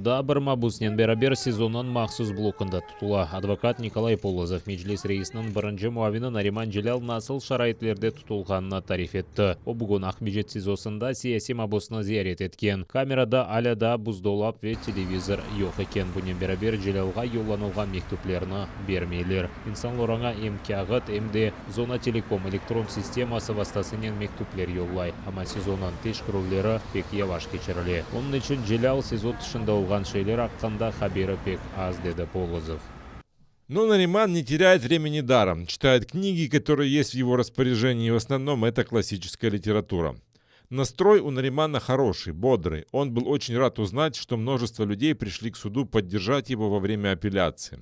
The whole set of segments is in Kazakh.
Да Бармабуснен берабер сезоннан махсус блокында тутула. Адвокат Николай Полозов Меджлис рейсінің бірінші муавины Нариман Желял насыл шарайтлерде тутулғанына тариф етті. О бүгін Ақмежет сезосында сияси мабусына зиярет еткен. Камерада аляда буздолап ве телевизор yok екен. Бұнен берабер Желялға юланылған мектуплеріні бермейлер. Инсанлораңа кағыт эмде зона телеком электрон системасы вастасынен мектуплер юллай. Ама сезонан тешкірулері пек яваш кечірілі. Оның үшін Желял сезон тышында олған шейлер аққанда хабері пек аз, деді Полозов. Но Нариман не теряет времени даром. Читает книги, которые есть в его распоряжении, и в основном это классическая литература. Настрой у Наримана хороший, бодрый. Он был очень рад узнать, что множество людей пришли к суду поддержать его во время апелляции.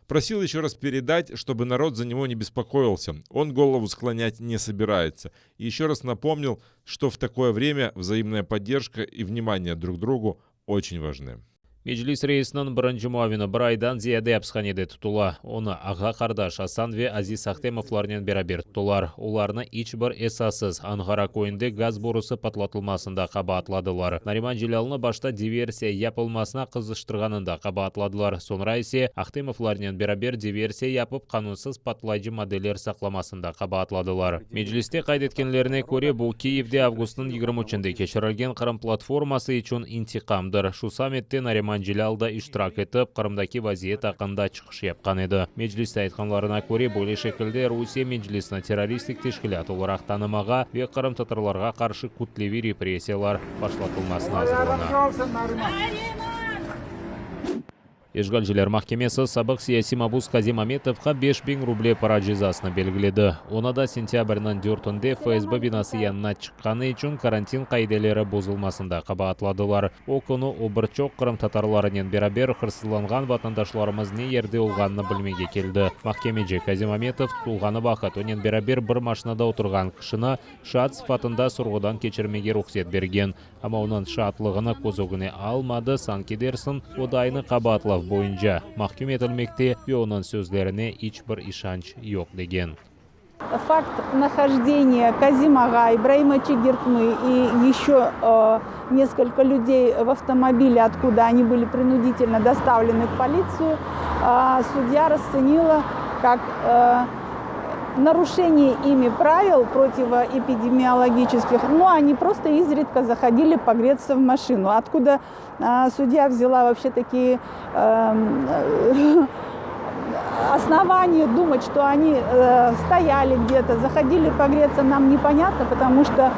Просил еще раз передать, чтобы народ за него не беспокоился. Он голову склонять не собирается. И еще раз напомнил, что в такое время взаимная поддержка и внимание друг к другу очень важны. Меджлис рейсінің бірінші муавины бір айдан зияде әпсханеде тұтыла. Оны аға қардаш Асан ве Азиз Ахтемовларнен берабер тұтылар. Оларны ичбір эсасыз аңғара койынды газ борусы патлатылмасында қабатладылар. Нариман Желялны башта диверсия япылмасына қызыштырғанында қабатладылар. Сонра есе Ахтемовларнен берабер диверсия япып қанунсыз патлайжы моделер сақламасында қабатладылар. Меджлисте қайдеткенлеріне көре бұл Киевде августың 23-інде кешірілген Қырым платформасы үшін интиқамдыр. Шу саммитте Нариман Желялда иштирак етіп, Қырымдаки вазиет ақында чықыш япқан еді. Меджлисте айтқанларына көре бөле шекілде Русия Меджлисна террористик тешкілят оларақ танымаға ве Қырым татарларға қаршы күтлеви репрессиялар башлатылмасына азырлана. Ишгалжилер махкемесі сабық сияси мабус Казим Аметовқа 5000 рубле пара жазасына белгіледі. Оны да сентябрьнан 4-інде ФСБ бинасы янына шыққаны үшін карантин қайделері бозылмасында қабатладылар. О күні обырчоқ Қырым татарларынан берабер қырсызланған ватандашларымыз не ерде олғанны білмеге келді. Махкемеже Казим Аметов тұлғаны бақыт онен берабер бір машинада отырған кішіні шат сыфатында сұрғыдан кечірмеге рұқсет берген. Ама оның шатлығыны көзігіне алмады, санкедерсін одайны қабатлав бойынша. Махкем етілмекте ve onun сөздеріне ичбір ишанч yok деген. Факт нахождения Казимага, Ибраима Чигиртмы и еще несколько людей в автомобиле, откуда они были принудительно доставлены в полицию, судья расценила как нарушение ими правил противоэпидемиологических, но они просто изредка заходили погреться в машину. Откуда судья взяла вообще такие основания думать, что они стояли где-то, заходили погреться, нам непонятно, потому что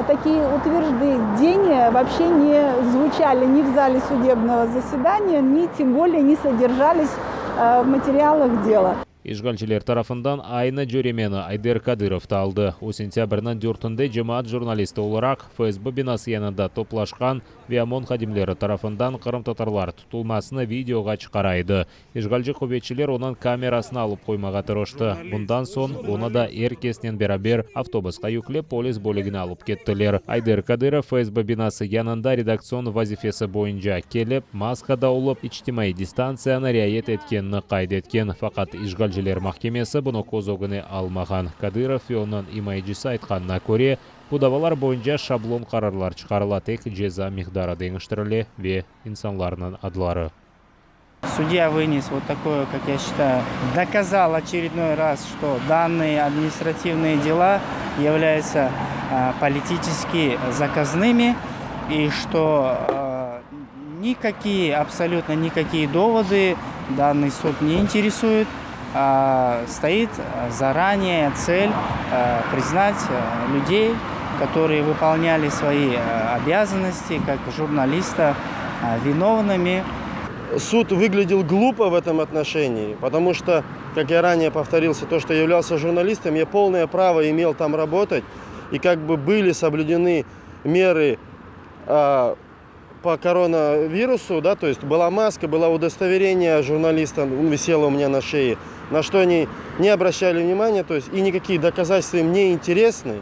такие утверждения вообще не звучали ни в зале судебного заседания, ни тем более не содержались в материалах дела. Ишгалчилер тарафындан айны жүремені Айдер Кадыров алды. О сентябрьнан 4-інде жемаат журналисті оларақ ФСБ бинасы янында топлашқан Виамон хадимлері тарафындан Қырым татарлар тұтылмасыны видеоға чықарайды. Ишгалчы көбетшілер оның камерасын алып қоймаға тұрышты. Бұндан сон оны да еркесінен берабер автобусқа юклеп полис бөлігіне алып кеттілер. Айдер Кадыров ФСБ бинасы янында редакцион вазифесі бойынша келіп, маскада олып, ичтимай дистанцияны riayet еткенні қайдеткен. Фақат Ишгалчилер махкемесі бұны көзогіне алмаған. Кадыров оның имайджысы айтқанына көре, бұдавалар бойынша шаблон қарарлар чықарыла тек жеза миқдары деңіштірілі ве инсанларының адлары. Судья вынес вот такое, как я считаю, доказал очередной раз, что данные административные дела являются политически заказными и что абсолютно никакие доводы данный суд не интересует. Стоит заранее цель признать людей, которые выполняли свои обязанности как журналиста, виновными. Суд выглядел глупо в этом отношении, потому что, как я ранее повторился, то, что я являлся журналистом, я полное право имел там работать, и как бы были соблюдены меры по коронавирусу, да, то есть была маска, было удостоверение журналиста, висело у меня на шее, на что они не обращали внимания, то есть и никакие доказательства им не интересны.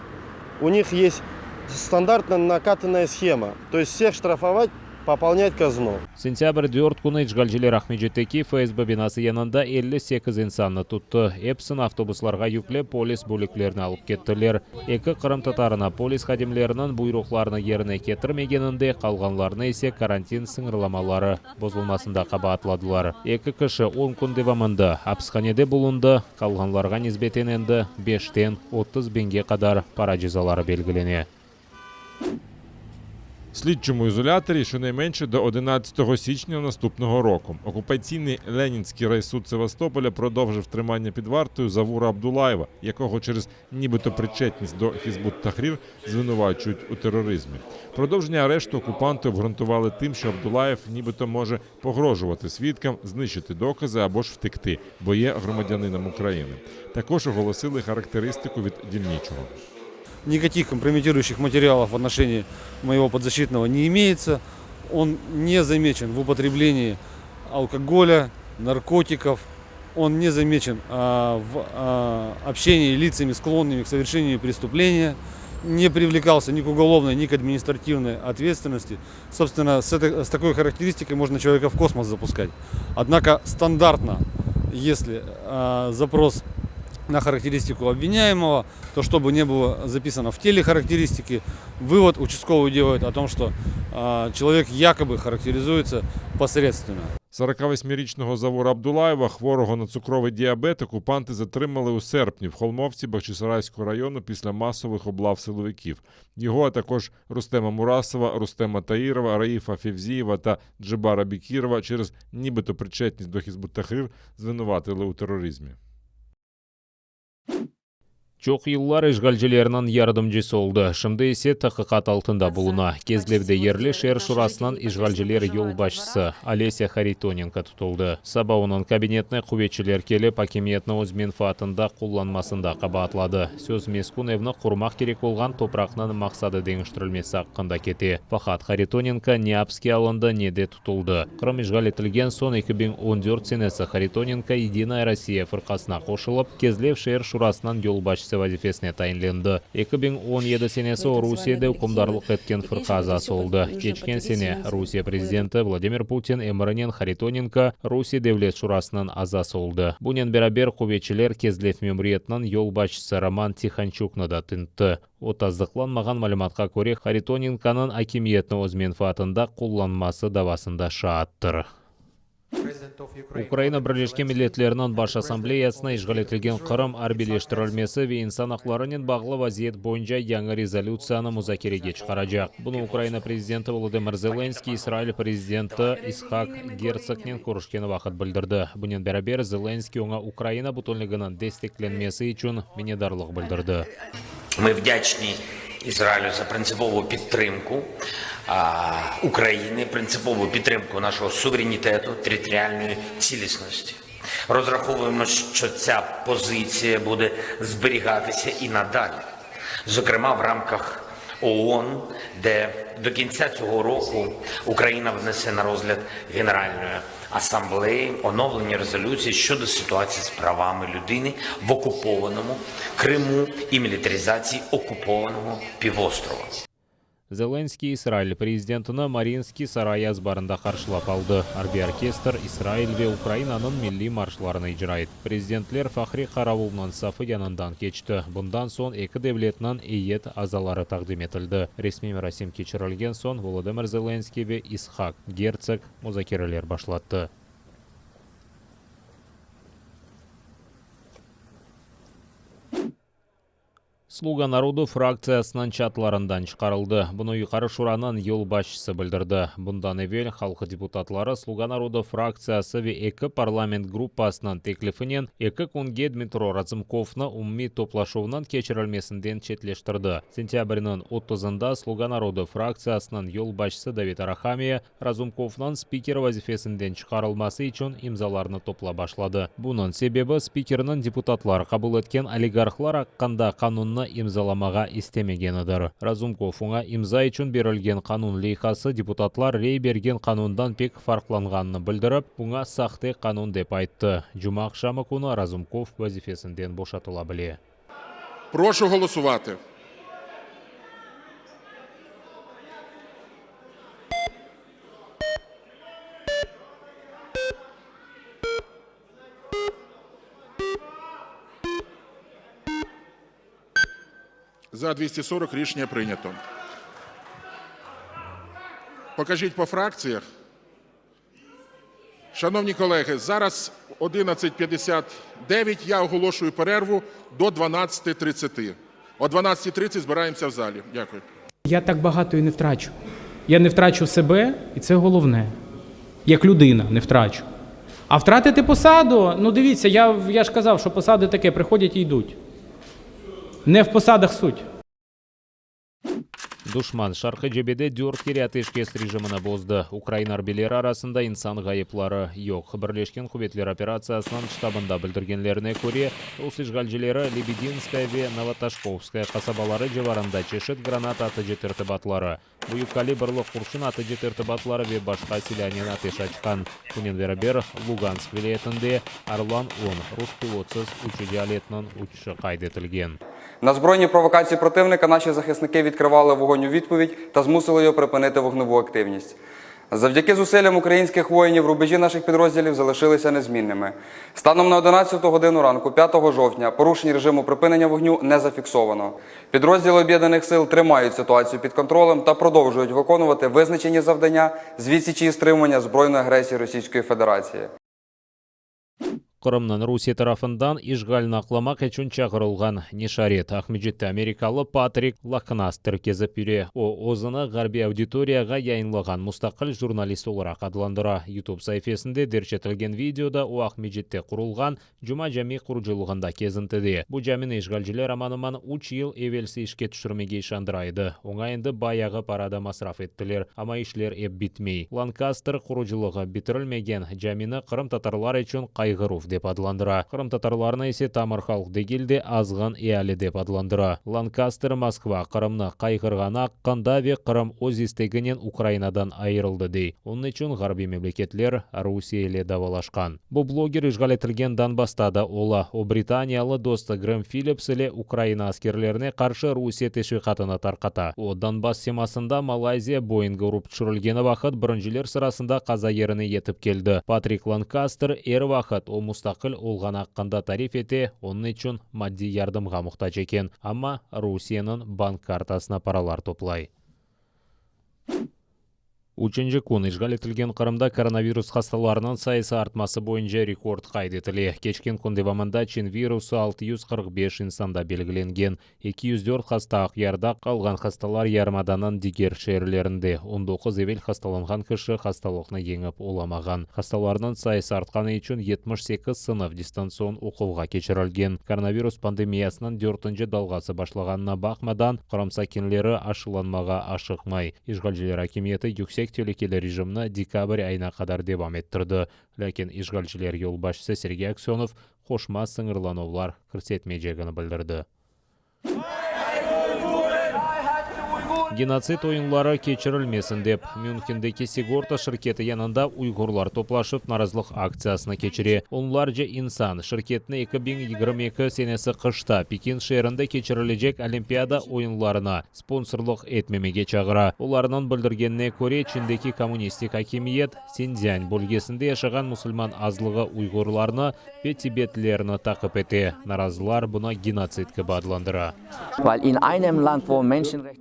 У них есть стандартно накатанная схема, то есть всех штрафовать пополнять казну. Сентябрь 4 күні işgalciler Ахмеджеттеки ФСБ binası yanında 58 insanны tuttu. Hepsini avtobuslarga yüklep polis bölüklerini alıp kettiler. Eki Kırım Tatarına polis xadimlerinin buyruqlarını yerine getirmegeninde kalganlarını ise karantin sınırlamaları bozulmasında kabahatladılar. Eki kişi 10 kun devamında hapishanede bulundu. Kalganlarga nisbeten endi 5-тен 30 бенге kadar para cezalары belgilene. В слідчому ізоляторі щонайменше до 11 січня наступного року. Окупаційний Ленінський райсуд Севастополя продовжив тримання під вартою Завура Абдулаєва, якого через нібито причетність до Хізбут-Тахрір звинувачують у тероризмі. Продовження арешту окупанти обґрунтували тим, що Абдулаєв нібито може погрожувати свідкам, знищити докази або ж втекти, бо є громадянином України. Також оголосили характеристику від дільничого. Никаких компрометирующих материалов в отношении моего подзащитного не имеется. Он не замечен в употреблении алкоголя, наркотиков. Он не замечен в общении с лицами, склонными к совершению преступления. Не привлекался ни к уголовной, ни к административной ответственности. Собственно, с такой характеристикой можно человека в космос запускать. Однако стандартно, если запрос на характеристику обвиняемого, то чтобы не было записано в теле характеристики, вывод участковый делает о том, что человек якобы характеризуется посредственно. 48-річного Завура Абдулаєва, хворого на цукровий діабет, окупанти затримали у серпні в Холмовці Бахчисарайського району після масових облав силовиків. Його, а також Рустема Мурасова, Рустема Таїрова, Раїфа Февзієва та Джебара Бікірова через нібито причетність до Хізбут-Тахрір звинуватили у тероризмі. Çok yıllar işgalcilerinin yardımcısı oldu. Şimdi ise tahqiqat altında buluna. Кезлевде Yerli Şehir Şurasынан işgalciler yol başçısı Olesya Kharitonenko tutuldu. Sabah onun kabinetine kuvvetçiler kelip, hakimiyetini öz menfaatında kullanmasında kabahatladı. Söz meskun evni qurmaq керек olgan topraqның maqsады dengiştirilmesi hakkında keti. Fakat Kharitonenko ne hapsga alındı, ne de tutuldu. Kırım işgal etilgen son 2014 senesi Kharitonenko Единая Россия fırqasına qoşılıp, Кезлев Şehir Şurasынан yol başçısı vazifesine tayinlendi. 2017 senesi Rusiyada hukmdarlık etken fırqa azası oldu. Geçken sene Rusiya prezidenti Vladimir Putin emrinin Kharitonenko Rusiya Devlet Şurasının azası oldu. Bunun beraber kuvvetçiler Кезлев memuriyetinin yol başçısı Roman Tikhanchukni da tintdi. O tasdiqlanmagan ma'lumotga ko'ra Kharitonenkoning hakimiyetni o'z menfaatida qo'llanmasi davasında şahattır. Украина Birleşken Milletlerinin Baş Assambleyasına işgal etilgen Kırım arbeleştirilmesi ve insan haklarının bağlı vaziyet boyunca yangi rezolyutsiyani muzakerege çıkaracak. Bunu Ukraina Prezidenti Volodymyr Zelenskiy İsrail Prezidenti Ishak Herzogning ko'rishgani vaqt bildirdi. Bunun beraber Zelenskiy ona Ukraina butunliginin desteklenmesi için minnetdarlik bildirdi. Ми вдячні Ізраїлю за принципову підтримку України, принципову підтримку нашого суверенітету, територіальної цілісності. Розраховуємо, що ця позиція буде зберігатися і надалі. Зокрема, в рамках ООН, де до кінця цього року Україна внесе на розгляд Генеральної Асамблеї оновлені резолюції щодо ситуації з правами людини в окупованому Криму і мілітаризації окупованого півострова. Zelenskiy İsrail prezidentini Marinskiy saray azbarında qarşılap aldı. Harbiy orkestr İsrail ve Ukrainanın milli marşlarını icra etdi. Prezidentler faxriy qaravulunun safı yanından keçdi. Bundan son iki devletinin heyet azalari taqdim etildi. Resmi merasim keçirilgen son Volodymyr Zelenskiy ve Ishak Herzog muzokaralar boshlatdi. Слуга народу фракциясынан чатларından çıkarıldı. Bunu Yukarı Şura'nın yol başçısı bildirdi. Bundan evvel halkı deputatları Слуга народу frakciyası ve iki parlament gruppasının teklifinin iki kunge Dmitro Razumkov'ni umumiy toplaşuvunun keçirilmesinden chetleştirdi. Sentyabrının 30'ında Слуга народу frakciyasının yol başçısı David Arahamiya Razumkov'ның spiker vazifesinden çıkarılması için imzalarını topla başladı. Bunun sebebi spikerinin deputatlar kabul etken oligarxlar hakkında kanunni imzalamaga istemegenidir. Razumkov ona imza için berilgen kanun leyhası deputatlar rey bergen kanundan pek farklanganını bildirip, buna saxte kanun dep aytdı. Cuma akşamı kuni Razumkov vazifesinden boşatılabilir. Прошу голосувати. За 240 рішення прийнято. Покажіть по фракціях. Шановні колеги, зараз 11:59. Я оголошую перерву до 12:30. О 12:30 збираємося в залі. Дякую. Я так багато і не втрачу. Я не втрачу себе, і це головне. Як людина не втрачу. А втратити посаду, ну дивіться, я ж казав, що посади таке, приходять і йдуть. Не в посадах суть. Душман шарқы жебеде дюрткери атешкес режиміне бозды. Украина арбелері арасында инсан ғайыплары yok. Бірлешкен Құбетлер операциясынан штабында білдіргенлеріне көре, осы işgalcilері Лебединская ве Новоташковская қасабалары жеварында чешет гранат аты жетірті батлары. Бұйып калибрлы құршын аты жетірті батлары ве башқа селянен атеш açқан. Күнен верабер Луганск вилетінде Орлан-10 рус пилотсыз учуде алетінің учышы қайдетілген. На збройні провокації противника наші захисники відкривали вогонь у відповідь та змусили його припинити вогневу активність. Завдяки зусиллям українських воїнів рубежі наших підрозділів залишилися незмінними. Станом на 11 годину ранку 5 жовтня порушень режиму припинення вогню не зафіксовано. Підрозділи Об'єднаних сил тримають ситуацію під контролем та продовжують виконувати визначені завдання з відсічі і стримування збройної агресії Російської Федерації. Қырымның Русия тарафындан işgalini aqlamaq üçün çağırılған Нишарет Ахмеджетті америкалы Патрик Лакнастер кезіп үре. О озыны ғарби аудиторияға яйынлаған мұстақыл журналист оларақ адыландыра. YouTube сайфесінде дерчетілген видеода о Ахмеджетте құрылған Жұма жами құржылығында кезінтіде. Бұ жамин işgalciler аманыман 3 ел евелсі ішке түшірмеге шандырайды. Оңайынды баяғы парада масраф еттілер, ама ішлер еп бітмей. Ланкастер құржылығы бітірілмеген жамины Қырым татарлар үшін қайғырув деп адыландыра. Қырым татарларына есе тамыр халық дегелде азған иәлі деп адыландыра. Ланкастер Москва Қырымны қайғырғаны аққанда ве Қырым өз істегінен Украинадан айырылды дей. Оның үшін ғарби мемлекетлер Русия еле давалашқан. Бұл блогер işgal етілген Донбастада ола. О британиялы досты Грэм Филлипс еле Украина аскерлеріне қаршы Русия тешвиқатына тарқата. О Донбасс семасында Малайзия Боингі ұрып түшірілгені вақыт біріншілер сырасында қаза еріне етіп келді. Патрик Ланкастер ер вақыт о мұстақыл олған аққанда тариф ете, оның үшін мадди ярдымға мұқтаж екен. Ама Русияның банк картасына паралар топлай. Ученжі күн işgal етілген Қырымда коронавирус хасталарының сайысы артмасы бойынша рекорд қайдетілі. Кечкен күн девамында Чин вирусы 645 инсанда белгіленген. 204 хаста Ақярда, қалған хасталар ярмаданын дигер шерлерінде. 19 евел хасталанған кіші хасталықны еңіп оламаған. Хасталарының сайысы артқаны үшін 78 сынып дистанцион оқуға кечірілген. Коронавирус пандемиясының 4-ші далғасы башлағанына бақмадан Қырым сакинлері ашыланмаға ашықмай. İşgalciler hakimiyeti yüksek tehlikeli режимні декабрь айына қадар девам еттірді. Ләкин işgalciler yolbaşысы Сергей Аксенов қошма сыңырланулар көрсетмейжегіні білдірді. Геноцид ойынлары кечірілмесін деп, Мюнхендегі Сигорта шirketi янында уйғурлар топлашып наразылық акциясына кечіре. Onlar же инсан шirketini 2022 senesi қышта Пекин шерінде кечірілежек Олимпиада ойынларына спонсорлық етмемеге чағыра. Оларының білдіргеніне көре Чиндегі коммунистик хакимиет Синьцзянь бөлгесінде яшаған мұсылман азлығы уйғурларны ве тибетлеріні тақып ете. Наразылар бұны геноцидке бадландыра.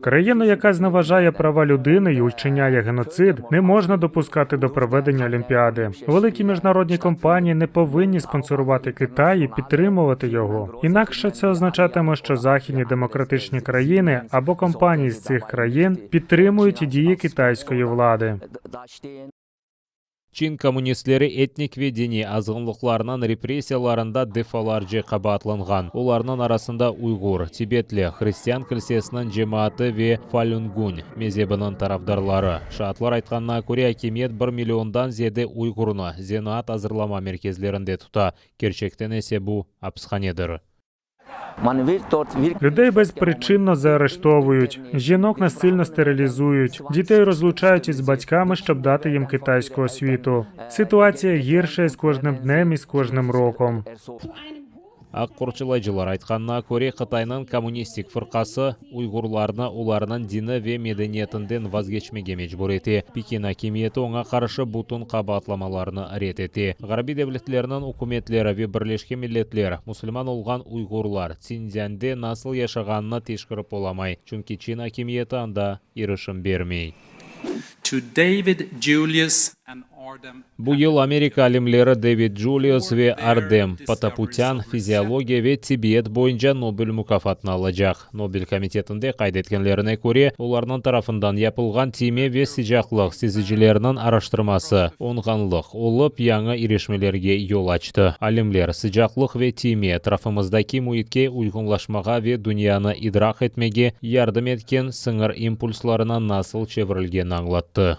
Країна, яка зневажає права людини і учиняє геноцид, не можна допускати до проведення Олімпіади. Великі міжнародні компанії не повинні спонсорувати Китай і підтримувати його. Інакше це означатиме, що західні демократичні країни або компанії з цих країн підтримують дії китайської влади. Чин коммунистлері этник ве дини азғынлықларынан репрессияларында дефалар же қабатланған. Оларының арасында уйғур, тибетлі, христиан кілсесінің жематы ве фалюнгунь мезебінің тарафдарлары. Шатлар айтқанына көре акимет 1 миллиондан зеді уйғурны зенаат азырлама мерkezlerінде тұта. Керчектен есе бұ апсханедір. Людей безпричинно заарештовують, жінок насильно стерилізують, дітей розлучають із батьками, щоб дати їм китайську освіту. Ситуація гірша з кожним днем і з кожним роком. Ақ қорчылайжылар айтқанына көре Қытайның коммунистик фырқасы уйғурларны оларның дini ve medeniyetinden vazgeçmege mecbur eti. Pekin hakimiyeti оңа қаршы бұтын қабатламаларını рет еті. Ғарби devletlerinin үкіметлері ve Birleşken Milletler мұсылман olған уйғурлар Цинцзянде насыл яшағанына тешкіріп оламай. Чүнки Чин hakimiyeti анда ерішім бермей. Bu yıl Amerika alimleri David Julius ve Ardem Pataputyan fiziologiya ve Tibet boyunca Nobel mükafatını alacak. Nobel komitetinde kaydetkenlerine göre onların tarafından yapılgan teme ve sıcaklık sizicilerinin araştırması onğanlık olup yanı erişmelerge yol açtı. Alimler sıcaklık ve teme etrafımızdaki muhitke uygunlaşmaga ve dünyanı idrak etmege yardım etken sınır impulslarına nasıl çevrilgeni anlattı.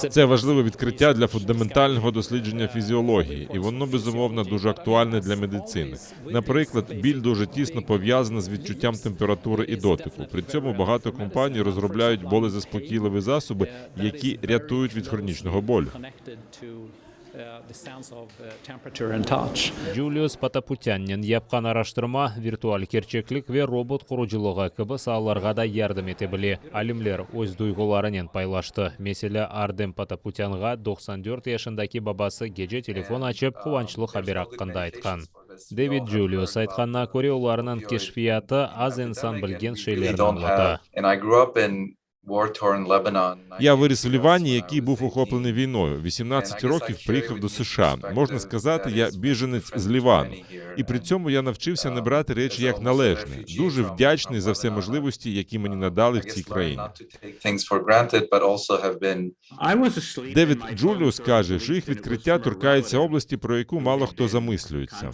Це важливе відкриття для фундаментального дослідження фізіології, і воно, безумовно, дуже актуальне для медицини. Наприклад, біль дуже тісно пов'язана з відчуттям температури і дотику. При цьому багато компаній розробляють болезаспокійливі засоби, які рятують від хронічного болю. Julius Pataputyan'ın yapқан araştırma virtual gerçeklik ve robot kuruculuğu gibi sahalarga da yardım etebilir. Alimler öz duygularının paylaştı. Mesela Ardem Pataputyan'a 94 yaşındaki babası gece telefon açıp kuvvançlı haber hakkında aytқан. David Julius aytқанына көре оларының keşfiyatı az insan bilgen şeylerini anlatı. Я виріс в Лівані, який був охоплений війною. 18 років приїхав до США. Можна сказати, я біженець з Лівану. І при цьому я навчився не брати речі як належне. Дуже вдячний за все можливості, які мені надали в цій країні. Девід Джуліус каже, що їх відкриття торкається області, про яку мало хто замислюється.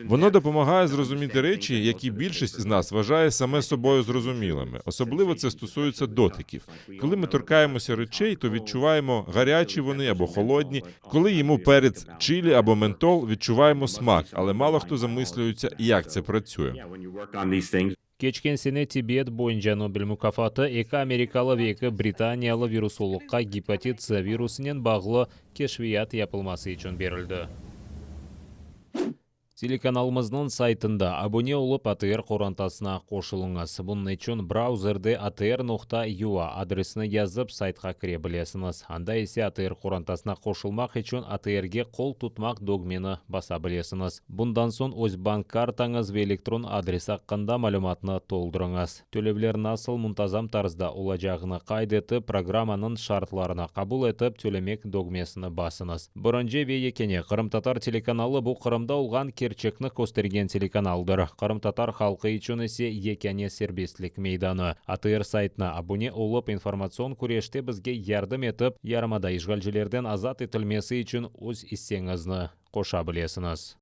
Воно допомагає зрозуміти речі, які більшість з нас вважає саме собою зрозумілими. Особливо це стосується дотиків. Коли ми торкаємося речей, то відчуваємо, гарячі вони або холодні. Коли їмо перець, чилі або ментол, відчуваємо смак, але мало хто замислюється, як це працює. Keçken sene Tibet boyunca Nobel mükafatı eki Amerikalı ve eki Britaniyalı virusoloqqa gepatit C virusunun bağlı keşfiyat yapılması için berildi. Телеканалымыздың сайтында абоне олып ATR қорантасына қошылыңыз. Бұның үшін браузерде atr.ua адресіне yazып сайтқа кіре білесіңіз. Анда есе ATR қорантасына қошылмақ үшін ATR-ге қол тұтмақ догмені баса білесіңіз. Бұндан соң өз банк картаңыз ve электрон адрес аққанда мәліматыны толдырыңыз. Төлеулер насыл мұнтазам тарзда олажағыны қайдетіп, программаның шартларына қабыл етіп, төлемек догмесіні басыңыз. Бұрынжы ве екене Қырым-Татар телеканалы бұл Қырымда олған Керчекні көстерген телеканалдыр. Қырым-Татар халқы үшін есе екене сербестлік мейданы. ATR сайтына абоне олып информацион күреште бізге ярдым етіп, ярмада ишгалжілерден азат етілмесі үшін өз иссеңізні қоша білесіңіз.